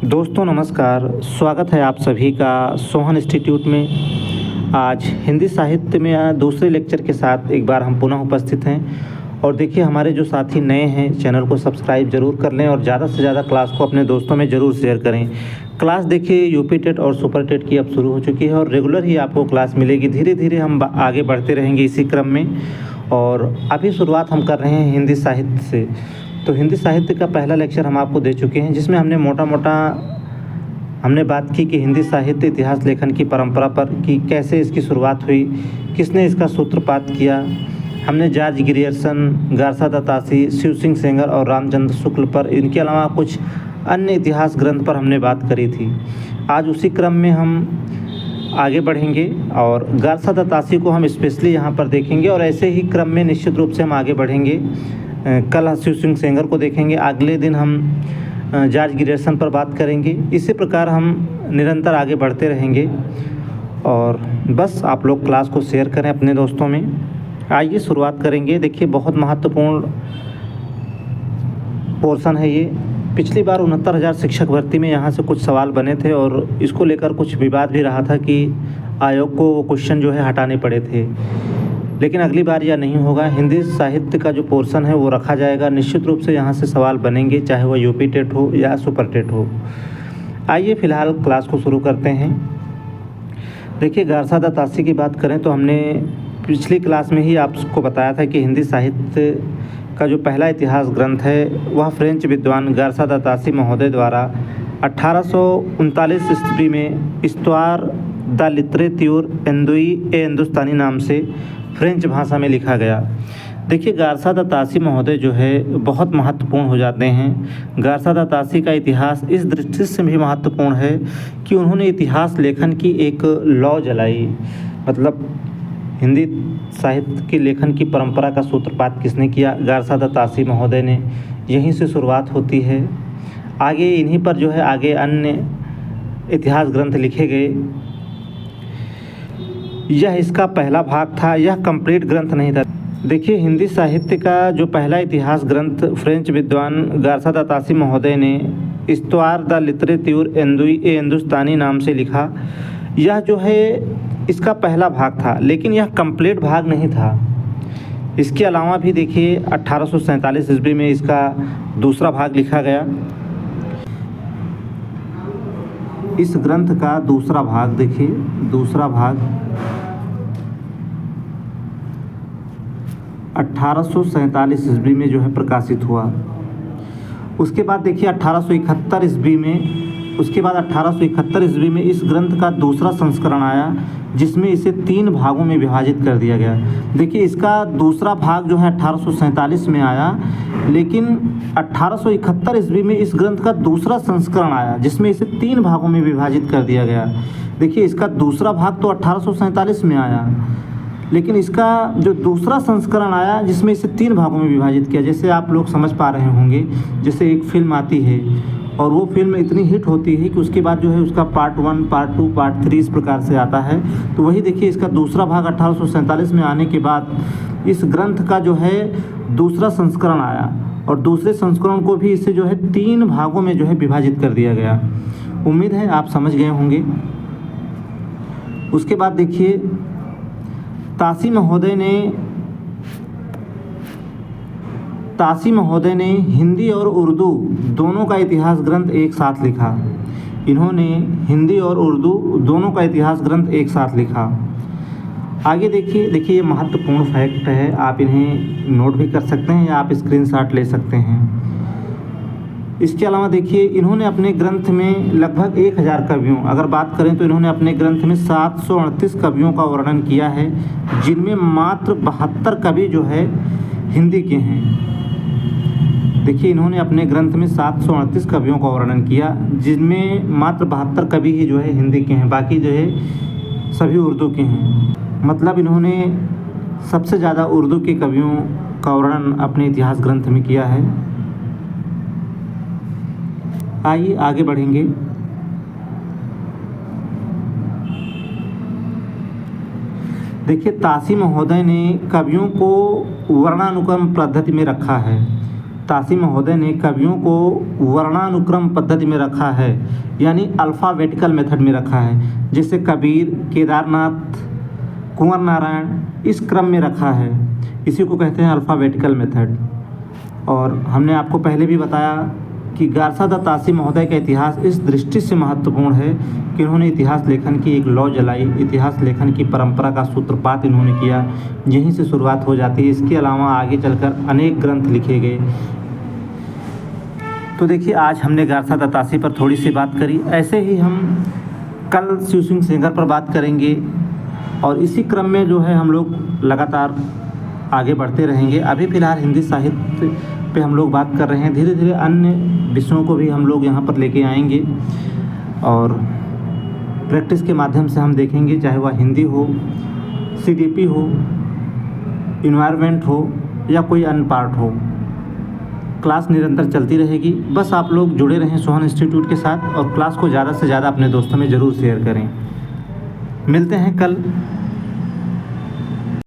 दोस्तों नमस्कार, स्वागत है आप सभी का सोहन इंस्टीट्यूट में। आज हिंदी साहित्य में दूसरे लेक्चर के साथ एक बार हम पुनः उपस्थित हैं। और देखिए, हमारे जो साथी नए हैं चैनल को सब्सक्राइब जरूर कर लें और ज़्यादा से ज़्यादा क्लास को अपने दोस्तों में ज़रूर शेयर करें। क्लास देखिए यूपी टेट और सुपर टेट की अब शुरू हो चुकी है और रेगुलर ही आपको क्लास मिलेगी। धीरे धीरे हम आगे बढ़ते रहेंगे इसी क्रम में। और अभी शुरुआत हम कर रहे हैं हिंदी साहित्य से। तो हिंदी साहित्य का पहला लेक्चर हम आपको दे चुके हैं, जिसमें हमने मोटा हमने बात की कि हिंदी साहित्य इतिहास लेखन की परंपरा पर कि कैसे इसकी शुरुआत हुई, किसने इसका सूत्रपात किया। हमने George Grierson, Garcin de Tassy, Shiv Singh Sengar और रामचंद्र शुक्ल पर, इनके अलावा कुछ अन्य इतिहास ग्रंथ पर हमने बात करी थी। आज उसी क्रम में हम आगे बढ़ेंगे और गारसा दत्तासी को हम स्पेशली यहाँ पर देखेंगे और ऐसे ही क्रम में निश्चित रूप से हम आगे बढ़ेंगे। कल शिव सिंह सेंगर को देखेंगे, अगले दिन हम जॉर्ज ग्रियर्सन पर बात करेंगे। इसी प्रकार हम निरंतर आगे बढ़ते रहेंगे और बस आप लोग क्लास को शेयर करें अपने दोस्तों में। आइए शुरुआत करेंगे। देखिए, बहुत महत्वपूर्ण पोर्शन है ये। पिछली बार 69,000 शिक्षक भर्ती में यहाँ से कुछ सवाल बने थे और इसको लेकर कुछ विवाद भी रहा था कि आयोग को वो क्वेश्चन जो है हटाने पड़े थे। लेकिन अगली बार यह नहीं होगा। हिंदी साहित्य का जो पोर्शन है वो रखा जाएगा। निश्चित रूप से यहाँ से सवाल बनेंगे, चाहे वह यूपी टेट हो या सुपर टेट हो। आइए फिलहाल क्लास को शुरू करते हैं। देखिए, गारसा दत्तासी की बात करें तो हमने पिछली क्लास में ही आपको बताया था कि हिंदी साहित्य का जो पहला इतिहास ग्रंथ है वह फ्रेंच विद्वान गारसा दत्तासी महोदय द्वारा 1839 ईस्वी में इस्त्वार द लिटरेत्यूर एंदुई ए हिंदुस्तानी नाम से फ्रेंच भाषा में लिखा गया। देखिए, गारसा दत्तासी महोदय जो है बहुत महत्वपूर्ण हो जाते हैं। गारसा दत्तासी का इतिहास इस दृष्टि से भी महत्वपूर्ण है कि उन्होंने इतिहास लेखन की एक लौ जलाई। मतलब हिंदी साहित्य की लेखन की परंपरा का सूत्रपात किसने किया? गारसा दत्तासी महोदय ने। यहीं से शुरुआत होती है। आगे इन्हीं पर जो है आगे अन्य इतिहास ग्रंथ लिखे गए। यह इसका पहला भाग था, यह कंप्लीट ग्रंथ नहीं था। देखिए, हिंदी साहित्य का जो पहला इतिहास ग्रंथ फ्रेंच विद्वान गारसा दत्तासी महोदय ने इस्त्वार द लिटरेत्यूर एंदुई ए हिंदुस्तानी नाम से लिखा, यह जो है इसका पहला भाग था, लेकिन यह कंप्लीट भाग नहीं था। इसके अलावा भी देखिए 1847 ईस्वी में इसका दूसरा भाग लिखा गया। इस ग्रंथ का दूसरा भाग देखिए, दूसरा भाग 1847 ईस्वी में जो है प्रकाशित हुआ। उसके बाद देखिए 1871 ईस्वी में, उसके बाद 1871 ईस्वी में इस ग्रंथ का दूसरा संस्करण आया, जिसमें इसे 3 भागों में विभाजित कर दिया गया। देखिए, इसका दूसरा भाग जो है 1847 में आया, लेकिन 1871 ईस्वी में इस ग्रंथ का दूसरा संस्करण आया, जिसमें इसे 3 भागों में विभाजित कर दिया गया। देखिए, इसका दूसरा भाग तो 1847 में आया, लेकिन इसका जो दूसरा संस्करण आया जिसमें इसे 3 भागों में विभाजित किया। जैसे आप लोग समझ पा रहे होंगे, जैसे एक फिल्म आती है और वो फिल्म इतनी हिट होती है कि उसके बाद जो है उसका पार्ट 1, पार्ट 2, पार्ट 3 इस प्रकार से आता है। तो वही देखिए, इसका दूसरा भाग 1847 में आने के बाद इस ग्रंथ का जो है दूसरा संस्करण आया और दूसरे संस्करण को भी इसे जो है 3 भागों में जो है विभाजित कर दिया गया। उम्मीद है आप समझ गए होंगे। उसके बाद देखिए, तासी महोदय ने हिंदी और उर्दू दोनों का इतिहास ग्रंथ एक साथ लिखा। इन्होंने हिंदी और उर्दू दोनों का इतिहास ग्रंथ एक साथ लिखा। आगे देखिए, ये महत्वपूर्ण फैक्ट है, आप इन्हें नोट भी कर सकते हैं या आप स्क्रीनशॉट ले सकते हैं। इसके अलावा देखिए, इन्होंने अपने ग्रंथ में लगभग 1000 कवियों, अगर बात करें तो इन्होंने अपने ग्रंथ में 738 कवियों का वर्णन किया है, जिनमें मात्र 72 कवि जो है हिंदी के हैं। देखिए, इन्होंने अपने ग्रंथ में 738 कवियों का वर्णन किया, जिनमें मात्र 72 कवि ही जो है हिंदी के हैं, बाकी जो है सभी उर्दू के हैं। मतलब इन्होंने सबसे ज़्यादा उर्दू के कवियों का वर्णन अपने इतिहास ग्रंथ में किया है। आइए आगे बढ़ेंगे। देखिए, तासी महोदय ने कवियों को वर्णानुक्रम पद्धति में रखा है। तासी महोदय ने कवियों को वर्णानुक्रम पद्धति में रखा है, यानी अल्फ़ाबेटिकल मेथड में रखा है। जैसे कबीर, केदारनाथ, कुंवर नारायण, इस क्रम में रखा है। इसी को कहते हैं अल्फ़ाबेटिकल मेथड। और हमने आपको पहले भी बताया कि गारसा द तासी महोदय का इतिहास इस दृष्टि से महत्वपूर्ण है कि उन्होंने इतिहास लेखन की एक लौ जलाई। इतिहास लेखन की परंपरा का सूत्रपात इन्होंने किया, यहीं से शुरुआत हो जाती है। इसके अलावा आगे चलकर अनेक ग्रंथ लिखे गए। तो देखिए, आज हमने गारसा द तासी पर थोड़ी सी बात करी। ऐसे ही हम कल शिव सिंह सेंगर पर बात करेंगे और इसी क्रम में जो है हम लोग लगातार आगे बढ़ते रहेंगे। अभी फ़िलहाल हिंदी साहित्य पे हम लोग बात कर रहे हैं। धीरे धीरे अन्य विषयों को भी हम लोग यहाँ पर लेके आएंगे और प्रैक्टिस के माध्यम से हम देखेंगे, चाहे वह हिंदी हो, सीडीपी हो, इन्वायरमेंट हो या कोई अन्य पार्ट हो। क्लास निरंतर चलती रहेगी। बस आप लोग जुड़े रहें सोहन इंस्टीट्यूट के साथ और क्लास को ज़्यादा से ज़्यादा अपने दोस्तों में ज़रूर शेयर करें। मिलते हैं कल